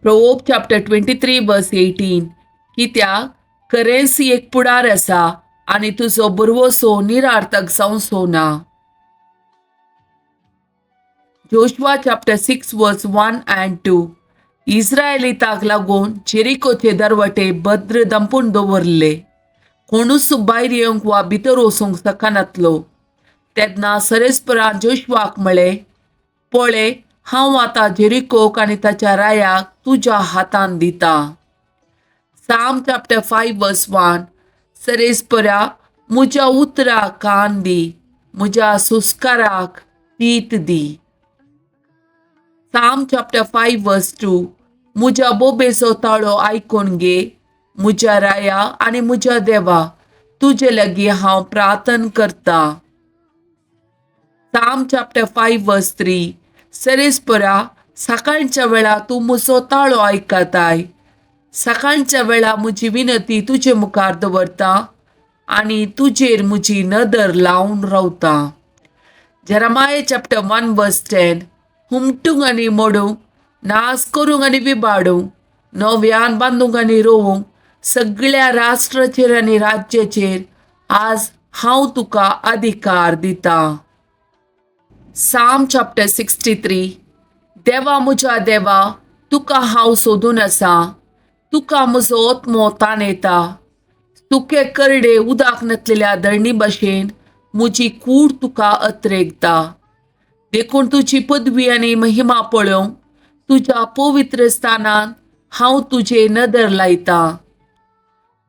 Proverbs chapter 23 verse 18. कित्याक currency एक पुडार आसा आनी तुजो बरवसो निरार्थक जावचो ना. Joshua chapter 6 verse 1 and 2. इस्रायलिताक लागून जेरिकोचे दरवटे भद्र दंपून दवरले. कोणूच भायर येवंक वा भितर वचूंक शकनातलो. तेन्ना सरेस्परान जोशवाक म्हळें, पळय, हांव आतां जेरिकोक आनी ताच्या रायाक तुज्या हातान दिता. Psalm chapter 5 verse 1. सरेस्परा, म्हज्या उतराक कान दी, म्हज्या सुस्काराक तीत दी. Psalm chapter 5 verse 2. म्हज्या बोबेचो ताळो आयकून घे, म्हज्या राया आनी म्हज्या देवा, तुजे लागीं हांव प्रार्थना करता. Psalm chapter 5 verse 3. सरेस्परा, सकाळच्या वेळा तूं म्हजो ताळो आयकताय. सकाळच्या वेळा म्हजी विनंती तुजे मुखार दवरता आनी तुजेर म्हजी नदर लावन रावता. Jeremiah chapter 1 verse 10. हुमटूंक आनी मोडूंक, नास करूंक आनी विबाडूंक, नव्यान बांदूंक आनी रोवूंक, सगळ्या राष्ट्राचेर आनी राज्याचेर आज हांव तुका अधिकार दिता. Psalm chapter 63. देवा म्हज्या देवा, तुका हांव सोदून आसा. तुका म्हजो ओत्मो ताण येता. सुके करडे उदक नसलेल्या धरणी भाशेन म्हजी कूड तुका अत्रेकता. देखून तुजी पदवी आनी महिमा पळोवंक तुज्या पवित्र स्थानांत हांव तुजे नदर लायता.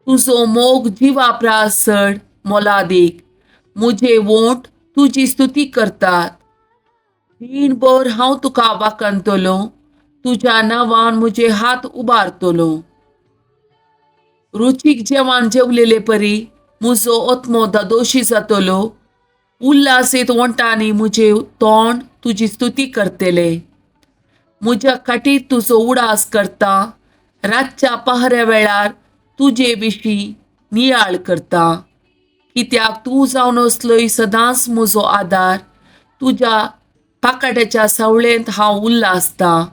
तुजो मोग जिवा प्रास चड मोलादीक. म्हजे वोंट तुजी स्तुती करतात. दिनभर हांव तुका वाखणतलो, तुज्या नांवान म्हजे हात उबारतलो. रुचीक जेवण जेवलेले परी म्हजो ओत्मो दोशी जातलो. उल्हासीत वंटांनी म्हजे तोंड तुजी स्तुती करतले. म्हज्या खाटीर तुजो उडास करता. रातच्या पहऱ्या वेळार तुजे विशीं नियाळ करता. कित्याक तूं जावन असलोय सदांच म्हजो आदार. तुज्या पाकाट्याच्या सावळेंत हांव उल्हासता.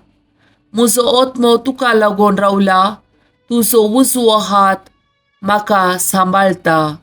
म्हजो ओत्मो तुका लागून रावला. तुजो उजवो हात म्हाका सांबाळटा.